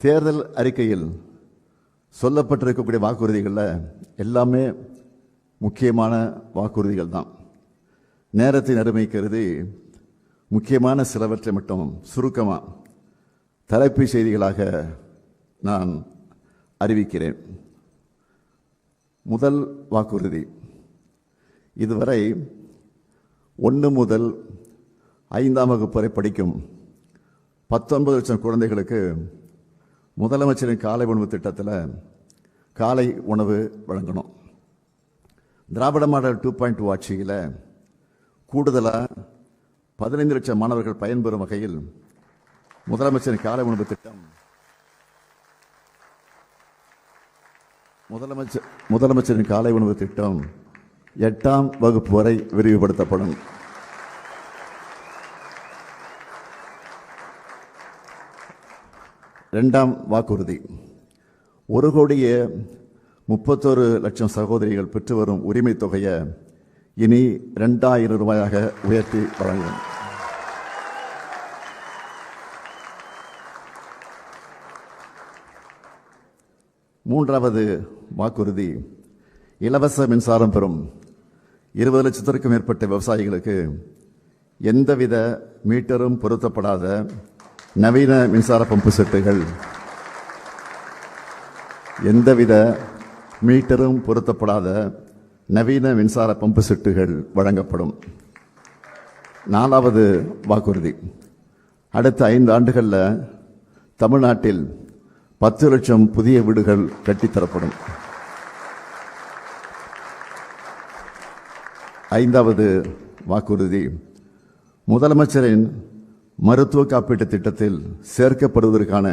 தேர்தல் அறிக்கையில் சொல்லப்பட்டிருக்கக்கூடிய வாக்குறுதிகளில் எல்லாமே முக்கியமான வாக்குறுதிகள் தான். நேரத்தின் அருமை கருதி முக்கியமான சிலவற்றை மட்டும் சுருக்கமாக தலைப்புச் செய்திகளாக நான் அறிவிக்கிறேன். முதல் வாக்குறுதி, இதுவரை 1 முதல் 5ஆம் வகுப்பு வரை படிக்கும் 19 லட்சம் குழந்தைகளுக்கு முதலமைச்சரின் காலை உணவு திட்டத்தில் காலை உணவு வழங்கணும். திராவிட மாடல் 2.2 ஆட்சியில் கூடுதலாக 15 லட்சம் மாணவர்கள் பயன்பெறும் வகையில் முதலமைச்சரின் காலை உணவு திட்டம் முதலமைச்சரின் காலை உணவு திட்டம் 8ஆம் வகுப்பு வரை விரிவுபடுத்தப்படும். இரண்டாம் வாக்குறுதி, 1,31,00,000 சகோதரிகள் பெற்று வரும் உரிமை தொகையை இனி 2,000 ரூபாயாக உயர்த்தி வழங்கும். மூன்றாவது வாக்குறுதி, இலவச மின்சாரம் பெறும் 20 லட்சத்திற்கும் மேற்பட்ட விவசாயிகளுக்கு எந்தவித மீட்டரும் பொருத்தப்படாத நவீன மின்சார பம்பு செட்டுகள் வழங்கப்படும். நாலாவது வாக்குறுதி, அடுத்த 5 ஆண்டுகளில் தமிழ்நாட்டில் 10 லட்சம் புதிய வீடுகள் கட்டித்தரப்படும். ஐந்தாவது வாக்குறுதி, முதலமைச்சரின் மருத்துவ காப்பீட்டு திட்டத்தில் சேர்க்கப்படுவதற்கான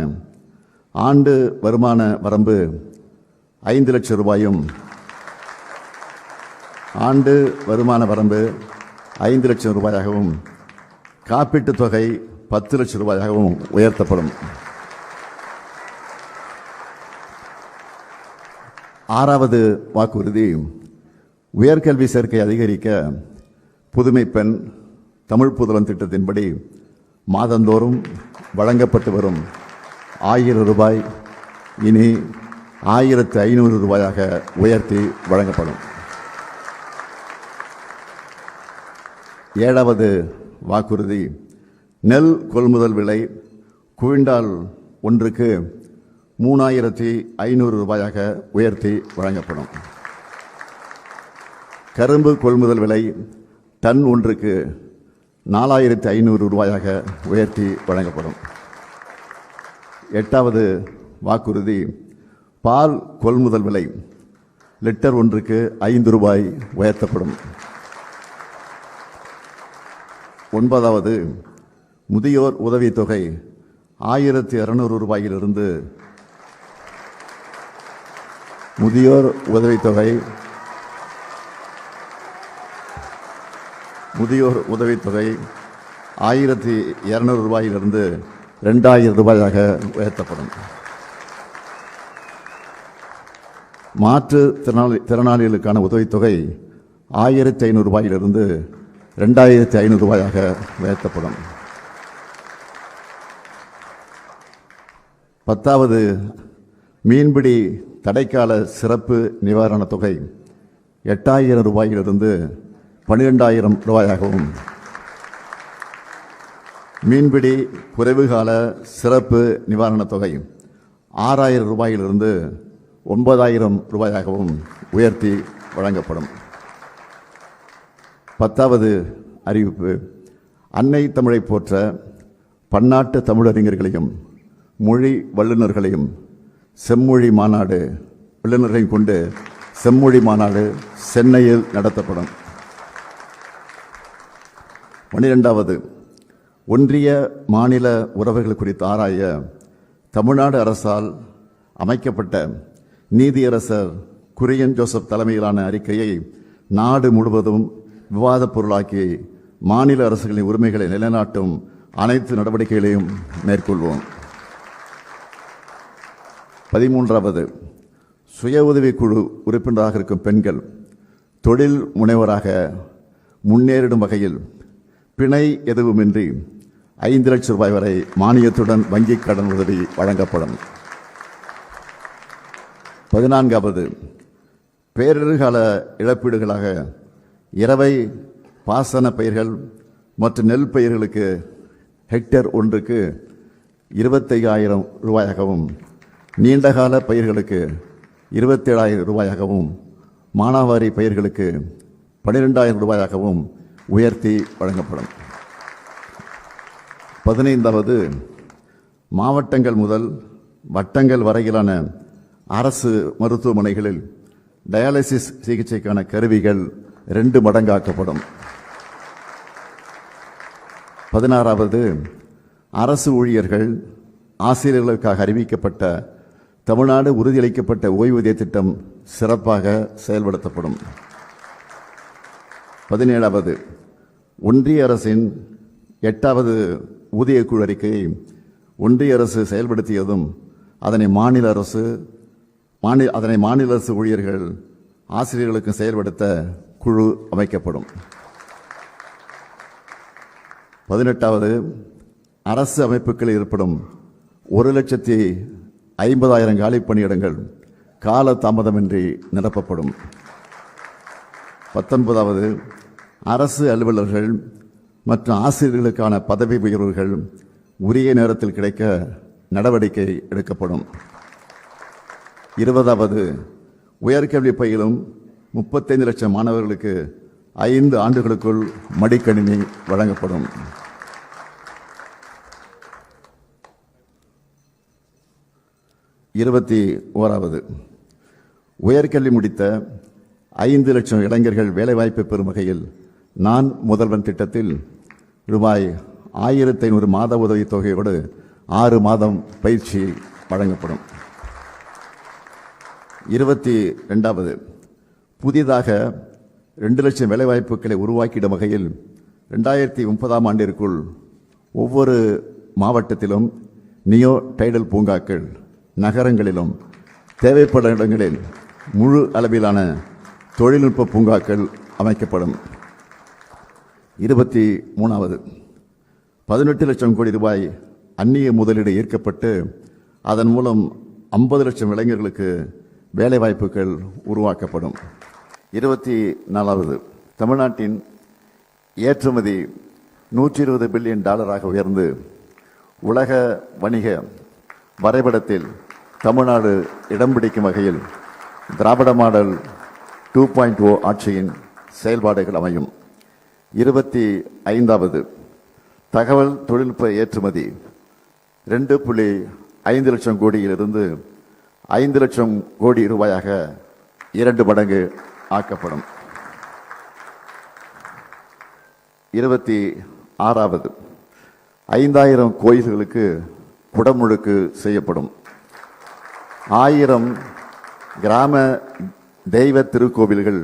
ஆண்டு வருமான வரம்பு 5 லட்சம் ரூபாயும் ஆண்டு வருமான வரம்பு 5 லட்சம் ரூபாயாகவும் காப்பீட்டுத் தொகை 10 லட்சம் ரூபாயாகவும் உயர்த்தப்படும். ஆறாவது வாக்குறுதி, உயர்கல்வி சேர்க்கை அதிகரிக்க புதுமை பெண் தமிழ் புதல்வன் திட்டத்தின்படி மாதந்தோறும் வழங்கப்பட்டு வரும் 1000 ரூபாய் இனி 1500 ரூபாயாக உயர்த்தி வழங்கப்படும். ஏழாவது வாக்குறுதி, நெல் கொள்முதல் விலை குவிண்டால் ஒன்றுக்கு 3,500 ரூபாயாக உயர்த்தி வழங்கப்படும். கரும்பு கொள்முதல் விலை டன் ஒன்றுக்கு 4,500 ரூபாயாக உயர்த்தி வழங்கப்படும். எட்டாவது வாக்குறுதி, பால் கொள்முதல் விலை லிட்டர் ஒன்றுக்கு 5 ரூபாய் உயர்த்தப்படும். ஒன்பதாவது, முதியோர் உதவித்தொகை 1,200 ரூபாயிலிருந்து முதியோர் உதவித்தொகை 1,200 ரூபாயிலிருந்து 2,000 ரூபாயாக உயர்த்தப்படும். மாற்றுத்திறனாளிகளுக்கான உதவித்தொகை 1,500 ரூபாயிலிருந்து 2,500 ரூபாயாக உயர்த்தப்படும். 10வது, மீன்பிடி தடைக்கால சிறப்பு நிவாரணத் தொகை 8,000 ரூபாயிலிருந்து 12,000 ரூபாயாகவும், மீன்பிடி குறைவுகால சிறப்பு நிவாரணத் தொகை 6,000 ரூபாயிலிருந்து 9,000 ரூபாயாகவும் உயர்த்தி வழங்கப்படும். 10வது அறிவிப்பு, அன்னை தமிழை போற்ற பன்னாட்டு தமிழறிஞர்களையும் மொழி வல்லுநர்களையும் செம்மொழி மாநாடு வல்லுநர்களையும் கொண்டு செம்மொழி மாநாடு சென்னையில் நடத்தப்படும். 12வது, ஒன்றிய மாநில உறவுகள் குறித்து ஆராய தமிழ்நாடு அரசால் அமைக்கப்பட்ட நீதியரசர் குரியன் ஜோசப் தலைமையிலான அறிக்கையை நாடு முழுவதும் விவாதப் பொருளாக்கி மாநில அரசுகளின் உரிமைகளை நிலைநாட்டும் அனைத்து நடவடிக்கைகளையும் மேற்கொள்வோம். 13வது, சுய உதவிக்குழு உறுப்பினராக இருக்கும் பெண்கள் தொழில் முனைவராக முன்னேறிடும் வகையில் பிணை எதுவுமின்றி 5 லட்சம் ரூபாய் வரை மானியத்துடன் வங்கிக் கடன் உதவி வழங்கப்படும். 14வது, பேரிடர்கால இழப்பீடுகளாக இரவை பாசன பயிர்கள் மற்றும் நெல் பயிர்களுக்கு ஹெக்டேர் ஒன்றுக்கு 25,000 ரூபாயாகவும், நீண்டகால பயிர்களுக்கு 27,000 ரூபாயாகவும், மானாவாரி பயிர்களுக்கு 12,000 ரூபாயாகவும் உயர்த்தி வழங்கப்படும். 15வது, மாவட்டங்கள் முதல் வட்டங்கள் வரையிலான அரசு மருத்துவமனைகளில் டயாலிசிஸ் சிகிச்சைக்கான கருவிகள் 2 மடங்காக்கப்படும். 16வது, அரசு ஊழியர்கள் ஆசிரியர்களுக்காக அறிவிக்கப்பட்ட தமிழ்நாடு உறுதியளிக்கப்பட்ட ஓய்வூதிய திட்டம் சிறப்பாக செயல்படுத்தப்படும். 17வது, ஒன்றிய அரசின் 8வது ஊதியக்குழு அறிக்கையை ஒன்றிய அரசு செயல்படுத்தியதும் அதனை மாநில அரசு ஊழியர்கள் ஆசிரியர்களுக்கு செயல்படுத்த குழு அமைக்கப்படும். 18வது, அரசு அமைப்புகளில் ஏற்படும் 1,50,000 காலி பணியிடங்கள் கால தாமதமின்றி நிரப்பப்படும். 19வது, அரசு அலுவலர்கள் மற்றும் ஆசிரியர்களுக்கான பதவி உயர்வுகள் உரிய நேரத்தில் கிடைக்க நடவடிக்கை எடுக்கப்படும். 20வது, உயர்கல்வி பயிலும் 35 லட்சம் மாணவர்களுக்கு 5 ஆண்டுகளுக்குள் மடிக்கணினி வழங்கப்படும். 21வது, உயர்கல்வி முடித்த 5 லட்சம் இளைஞர்கள் வேலைவாய்ப்பு பெறும் வகையில் நான் முதல்வன் திட்டத்தில் ரூபாய் 1,500 மாத உதவி தொகையோடு 6 மாதம் பயிற்சி வழங்கப்படும். 22வது, புதிதாக 2 லட்சம் வேலைவாய்ப்புகளை உருவாக்கிடும் வகையில் 2030ஆம் ஆண்டிற்குள் ஒவ்வொரு மாவட்டத்திலும் நியோ டைடல் பூங்காக்கள், நகரங்களிலும் தேவைப்படும் இடங்களில் முழு அளவிலான தொழில்நுட்ப பூங்காக்கள் அமைக்கப்படும். 23வது, 18 லட்சம் கோடி ரூபாய் அந்நிய முதலீடு ஈர்க்கப்பட்டு அதன் மூலம் 50 லட்சம் இளைஞர்களுக்கு வேலைவாய்ப்புகள் உருவாக்கப்படும். 24வது, தமிழ்நாட்டின் ஏற்றுமதி $120 பில்லியன் உயர்ந்து உலக வணிக வரைபடத்தில் தமிழ்நாடு இடம் பிடிக்கும் வகையில் திராவிட மாடல் 2.0 ஆட்சியின் செயல்பாடுகள் அமையும். 25வது, தகவல் தொழில்நுட்ப ஏற்றுமதி 2.5 லட்சம் கோடியிலிருந்து 5 லட்சம் கோடி ரூபாயாக 2 மடங்கு ஆக்கப்படும். 26வது, 5,000 கோயில்களுக்கு குடமுழுக்கு செய்யப்படும். 1000 கிராம தெய்வ திருக்கோவில்கள்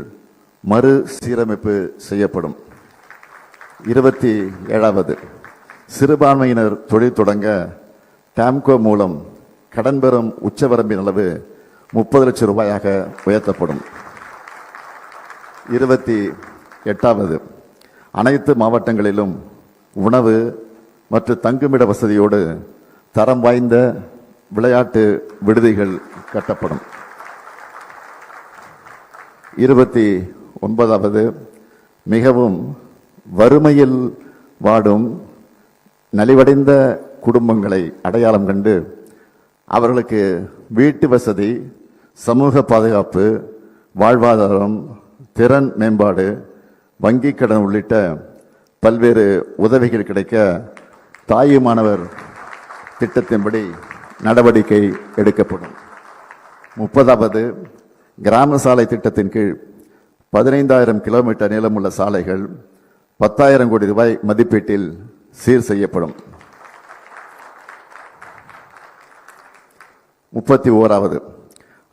மறு சீரமைப்பு செய்யப்படும். 27வது, சிறுபான்மையினர் தொழில் தொடங்க டாம்கோ மூலம் கடன் பெறும் உச்சவரம்பின் அளவு 30 லட்சம் ரூபாயாக உயர்த்தப்படும். 28வது, அனைத்து மாவட்டங்களிலும் உணவு மற்றும் தங்குமிட வசதியோடு தரம் வாய்ந்த விளையாட்டு விடுதிகள் கட்டப்படும். 29வது, மிகவும் வறுமையில் வாடும் நலிவடைந்த குடும்பங்களை அடையாளம் கண்டு அவர்களுக்கு வீட்டு வசதி, சமூக பாதுகாப்பு, வாழ்வாதாரம், திறன் மேம்பாடு, வங்கிக் கடன் உள்ளிட்ட பல்வேறு உதவிகள் கிடைக்க தாயுமானவர் திட்டத்தின்படி நடவடிக்கை எடுக்கப்படும். 30வது, கிராம சாலை திட்டத்தின் கீழ் 15,000 கிலோமீட்டர் நீளமுள்ள சாலைகள் 10,000 கோடி ரூபாய் மதிப்பீட்டில் சீர் செய்யப்படும். 31வது,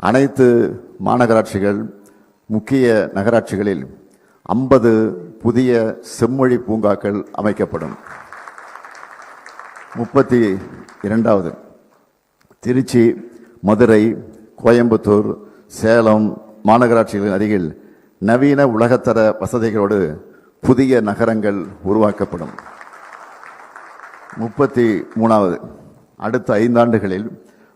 அனைத்து மாநகராட்சிகள், முக்கிய நகராட்சிகளில் 50 புதிய செம்மொழி பூங்காக்கள் அமைக்கப்படும். 32வது, திருச்சி, மதுரை, கோயம்புத்தூர், சேலம் மாநகராட்சிகளின் அருகில் நவீன உலகத்தர வசதிகளோடு புதிய நகரங்கள் உருவாக்கப்படும். 33வது, அடுத்த 5 ஆண்டுகளில்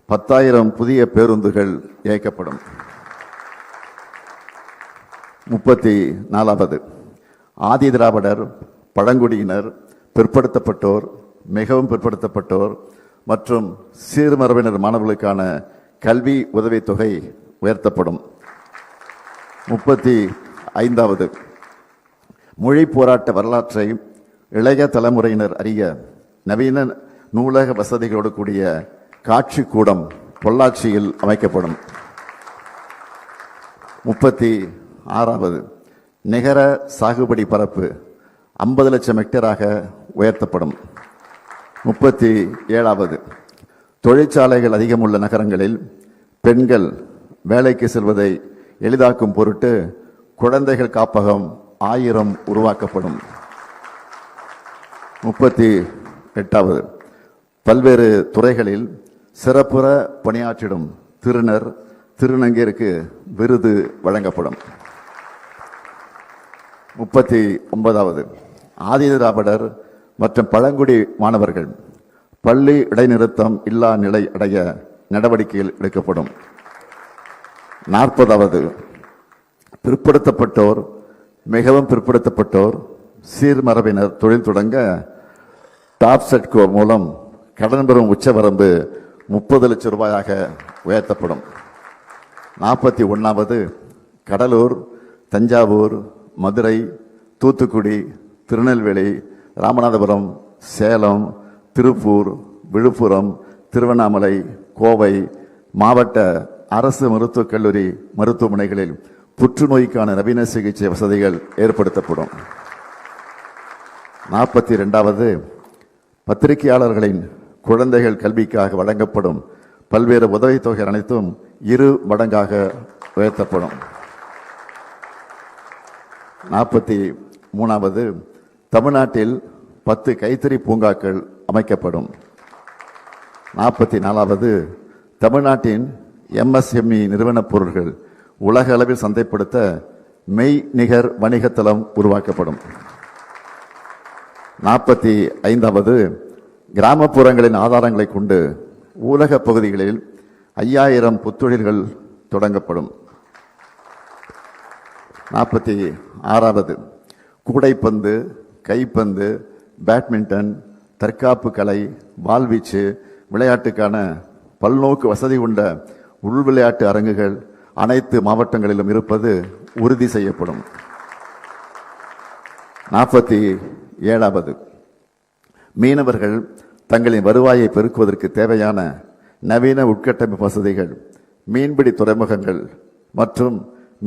10,000 புதிய பேருந்துகள் இயக்கப்படும். 34வது, ஆதி திராவிடர், பழங்குடியினர், பிற்படுத்தப்பட்டோர், மிகவும் பிற்படுத்தப்பட்டோர் மற்றும் சீர்மரபினர் மாணவர்களுக்கான கல்வி உதவித்தொகை உயர்த்தப்படும். 35வது, மொழி போராட்ட வரலாற்றை இளைய தலைமுறையினர் அறிய நவீன நூலக வசதிகளோடு கூடிய காட்சி கூடம் பொள்ளாச்சியில் அமைக்கப்படும். 36வது, நிகர சாகுபடி பரப்பு 50 லட்சம் ஹெக்டேராக உயர்த்தப்படும். 37வது, தொழிற்சாலைகள் அதிகமுள்ள நகரங்களில் பெண்கள் வேலைக்கு செல்வதை எளிதாக்கும் பொருட்டு குழந்தைகள் காப்பகம் 1000 உருவாக்கப்படும். 38வது, பல்வேறு துறைகளில் சிறப்புற பணியாற்றிடும் திருநர் திருநங்கையருக்கு விருது வழங்கப்படும். 39வது, ஆதி திராவிடர் மற்றும் பழங்குடி மாணவர்கள் பள்ளி இடைநிறுத்தம் இல்லா நிலை அடைய நடவடிக்கைகள் எடுக்கப்படும். 40வது, பிற்படுத்தப்பட்டோர், மிகவும் பிற்படுத்தப்பட்டோர், சீர்மரபினர் தொழில் தொடங்க டாப்செட்கோ மூலம் கடன் பெறும் உச்சவரம்பு 30 லட்சம் ரூபாயாக உயர்த்தப்படும். 41வது, கடலூர், தஞ்சாவூர், மதுரை, தூத்துக்குடி, திருநெல்வேலி, ராமநாதபுரம், சேலம், திருப்பூர், விழுப்புரம், திருவண்ணாமலை, கோவை மாவட்ட அரசு மருத்துவக் கல்லூரி மருத்துவமனைகளில் புற்றுநோய்க்கான நவீன சிகிச்சை வசதிகள் ஏற்படுத்தப்படும். 42வது, பத்திரிகையாளர்களின் குழந்தைகள் கல்விக்காக வழங்கப்படும் பல்வேறு உதவித்தொகை அனைத்தும் 2 மடங்காக உயர்த்தப்படும். 43வது, தமிழ்நாட்டில் 10 கைத்தறி பூங்காக்கள் அமைக்கப்படும். 44வது, தமிழ்நாட்டின் MSME நிறுவனப் பொருட்கள் உலக அளவில் சந்தைப்படுத்த மெய் நிகர் வணிகத்தளம் உருவாக்கப்படும். 45வது, கிராமப்புறங்களின் ஆதாரங்களை கொண்டு ஊரக பகுதிகளில் 5000 புத்தொழில்கள் தொடங்கப்படும். 46வது, கூடைப்பந்து, கைப்பந்து, பேட்மிண்டன், தற்காப்பு கலை, வாள்வீச்சு விளையாட்டுக்கான பல்நோக்கு வசதி கொண்ட உள் விளையாட்டு அரங்குகள் அனைத்து மாவட்டங்களிலும் இருப்பது உறுதி செய்யப்படும். 47வது, மீனவர்கள் தங்களின் வருவாயை பெருக்குவதற்கு தேவையான நவீன உட்கட்டமைப்பு வசதிகள் மீன்பிடி துறைமுகங்கள் மற்றும்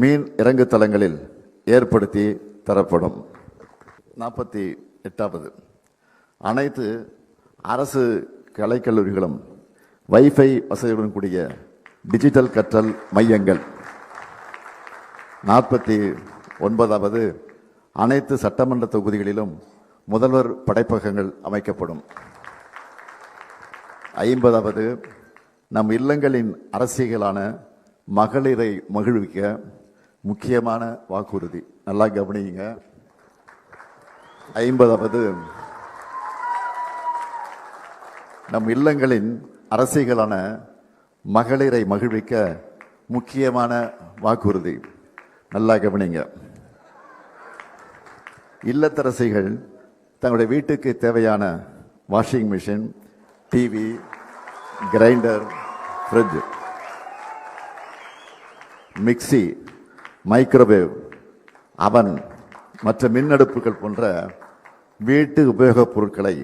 மீன் இறங்கு தளங்களில் ஏற்படுத்தி தரப்படும். 48வது, அனைத்து அரசு கலைக்கல்லூரிகளும் வைஃபை வசதியுடன் கூடிய டிஜிட்டல் கற்றல் மையங்கள். 49வது, அனைத்து சட்டமன்ற தொகுதிகளிலும் முதல்வர் படைப்பகங்கள் அமைக்கப்படும். 50வது, நம் இல்லங்களின் அரசியலான மகளிரை மகிழ்விக்க முக்கியமான வாக்குறுதி. நல்லா கவனிங்க. 50வது, நம் இல்லங்களின் அரசியலான மகளிரை மகிழ்விக்க முக்கியமான வாக்குறுதி. நல்லா கவனிங்க. இல்லத்தரசிகள் தங்களுடைய வீட்டுக்கு தேவையான washing machine, TV, grinder, fridge, mixie, microwave, அவன் மற்ற மின்னடுப்புகள் போன்ற வீட்டு உபயோகப் பொருட்களை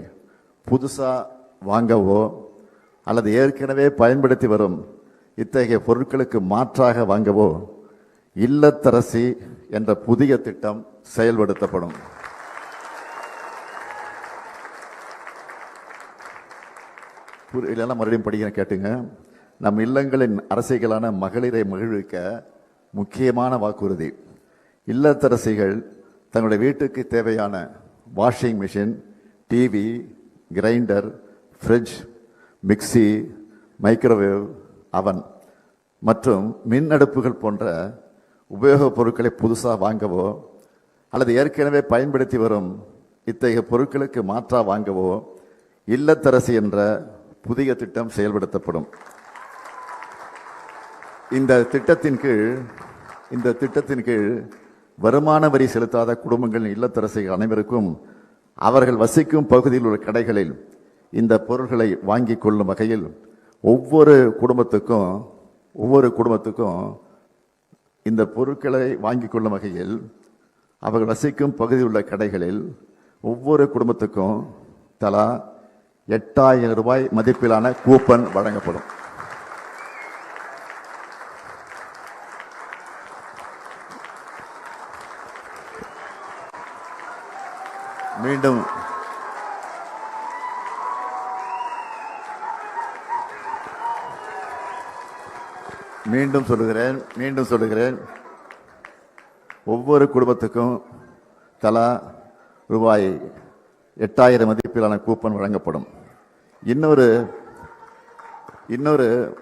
புதுசாக வாங்கவோ அல்லது ஏற்கனவே பயன்படுத்தி வரும் இத்தகைய பொருட்களுக்கு மாற்றாக வாங்கவோ இல்லத்தரசி என்ற புதிய திட்டம் செயல்படுத்தப்படும். இதெல்லாம் மறுபடியும் படிக்க கேட்டுங்க. நம் இல்லங்களின் அரசியலான மகளிரை மகிழ்விக்க முக்கியமான வாக்குறுதி. இல்லத்தரசிகள் தங்களுடைய வீட்டுக்கு தேவையான washing machine, TV, grinder, fridge, mixie, microwave, அவன் மற்றும் மின் அடுப்புகள் போன்ற உபயோகப் பொருட்களை புதுசாக வாங்கவோ அல்லது ஏற்கனவே பயன்படுத்தி வரும் இத்தகைய பொருட்களுக்கு மாற்றாக வாங்கவோ இல்லத்தரசி என்ற புதிய திட்டம் செயல்படுத்தப்படும். இந்த திட்டத்தின் கீழ் வருமான வரி செலுத்தாத குடும்பங்களின் இல்லத்தரசிகள் அனைவருக்கும் அவர்கள் வசிக்கும் பகுதியில் உள்ள கடைகளில் இந்த பொருட்களை வாங்கிக் கொள்ளும் வகையில் ஒவ்வொரு குடும்பத்துக்கும் இந்த பொருட்களை வாங்கிக் கொள்ளும் வகையில் அவர்கள் வசிக்கும் பகுதியில் உள்ள கடைகளில் ஒவ்வொரு குடும்பத்துக்கும் தலா 8000 ரூபாய் மதிப்பிலான கூப்பன் வழங்கப்படும். மீண்டும் சொல்லுகிறேன் ஒவ்வொரு குடும்பத்துக்கும் தலா ரூபாய் 8000 மதிப்பிலான கூப்பன் வழங்கப்படும். இன்னொரு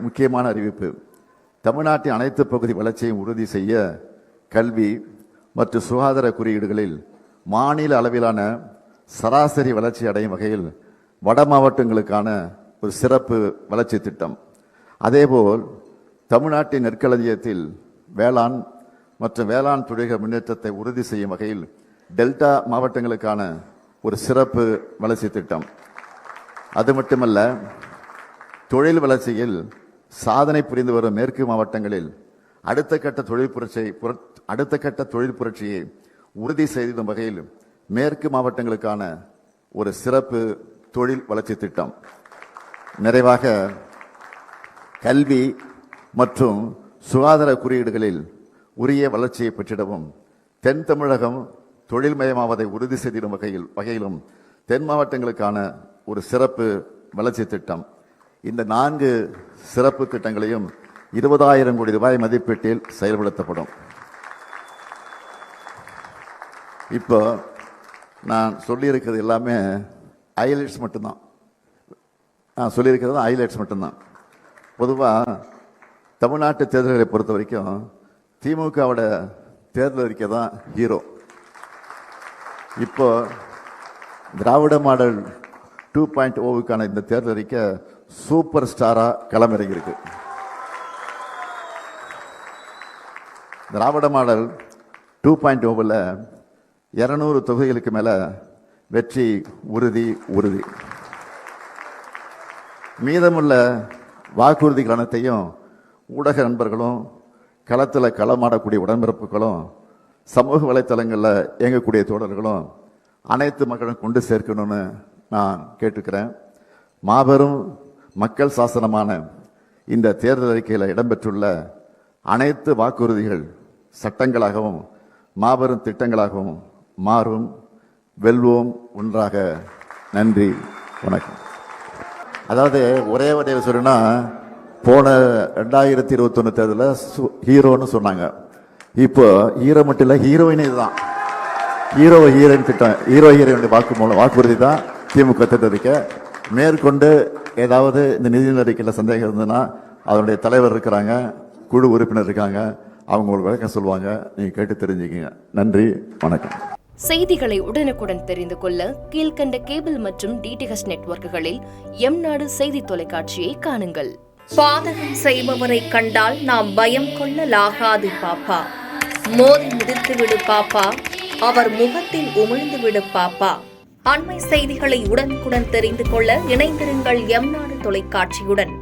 முக்கியமான அறிவிப்பு. தமிழ்நாட்டின் அனைத்து பகுதி வளர்ச்சியை உறுதி செய்ய கல்வி மற்றும் சுகாதார குறியீடுகளில் மாநில அளவிலான சராசரி வளர்ச்சி அடையும் வகையில் வட மாவட்டங்களுக்கான ஒரு சிறப்பு வளர்ச்சி திட்டம், அதேபோல் தமிழ்நாட்டின் நெற்களஞ்சியத்தில் வேளாண் மற்றும் வேளாண் தொழில்கள் முன்னேற்றத்தை உறுதி செய்யும் வகையில் டெல்டா மாவட்டங்களுக்கான ஒரு சிறப்பு வளர்ச்சி திட்டம். அது மட்டுமல்ல, தொழில் வளர்ச்சியில் சாதனை புரிந்து வரும் மேற்கு மாவட்டங்களில் அடுத்த கட்ட தொழில் புரட்சியை உறுதி செய்யும் வகையில் மேற்கு மாவட்டங்களுக்கான ஒரு சிறப்பு தொழில் வளர்ச்சி திட்டம். நிறைவாக, கல்வி மற்றும் சுகாதார குறியீடுகளில் உரிய வளர்ச்சியை பெற்றிடவும் தென் தமிழகம் தொழில்மயமாவதை உறுதி செய்திடும் வகையிலும் தென் மாவட்டங்களுக்கான ஒரு சிறப்பு வளர்ச்சி திட்டம். இந்த 4 சிறப்பு திட்டங்களையும் 20,000 கோடி ரூபாய் மதிப்பீட்டில் செயல்படுத்தப்படும். இப்போ நான் சொல்லியிருக்கிறது எல்லாமே ஹைலைட்ஸ் மட்டும்தான். பொதுவாக தமிழ்நாட்டு தேர்தல்களை பொறுத்த வரைக்கும் திமுகவோட தேர்தல் அறிக்கை தான் ஹீரோ. இப்போ திராவிட மாடல் 2.0க்கான இந்த தேர்தல் அறிக்கை சூப்பர் ஸ்டாரா களமிறங்கியிருக்கு. திராவிட மாடல் 2.0ல் 200 தொகுதிகளுக்கு மேல வெற்றி உறுதி. மீதமுள்ள வாக்குறுதிகள் அனைத்தையும் ஊடக நண்பர்களும் களத்தில் களமாடக்கூடிய உடன்பிறப்புகளும் சமூக வலைத்தளங்களில் இயங்கக்கூடிய தோழர்களும் அனைத்து மக்களும் கொண்டு சேர்க்கணும்னு நான் கேட்டுக்கிறேன். மாபெரும் மக்கள் சாசனமான இந்த தேர்தல் அறிக்கையில் இடம்பெற்றுள்ள அனைத்து வாக்குறுதிகள் சட்டங்களாகவும் மாபெரும் திட்டங்களாகவும் மாறும். வெல்வோம் ஒன்றாக. நன்றி, வணக்கம். அதாவது ஒரே வகையில் சொல்லணும்னா, போன 2021 தேர்தலில் ஹீரோன்னு சொன்னாங்க. இப்போ ஹீரோ மட்டும் இல்லை, ஹீரோயினே இதுதான். ஹீரோயின் திட்டம், ஹீரோயினுடைய வாக்குறுதி தான் திமுக தேர்தலிக்க. மேற்கொண்டு ஏதாவது இந்த நிதி அறிக்கையில் சந்தேகம் இருந்ததுன்னா அதனுடைய தலைவர் இருக்கிறாங்க, குழு உறுப்பினர் இருக்காங்க, அவங்க ஒரு விளக்கம் சொல்லுவாங்க. நீங்க கேட்டு தெரிஞ்சுக்கங்க. நன்றி, வணக்கம். செய்திகளை உடனுக்குடன் தெரிந்து கொள்ள கீழ்கண்ட கேபிள் மற்றும் டிடிஎச் நெட்வொர்க்குகளில் எம்நாடு செய்தி தொலைக்காட்சியை காணுங்கள். பாதகம் செய்பவரை கண்டால் நாம் பயம் கொள்ளலாகாது பாப்பா. மோதி மிதித்து விடு பாப்பா, அவர் முகத்தில் உமிழ்ந்து விடு பாப்பா. அண்மை செய்திகளை உடனுக்குடன் தெரிந்து கொள்ள இணைந்திருங்கள் எம்நாடு தொலைக்காட்சியுடன்.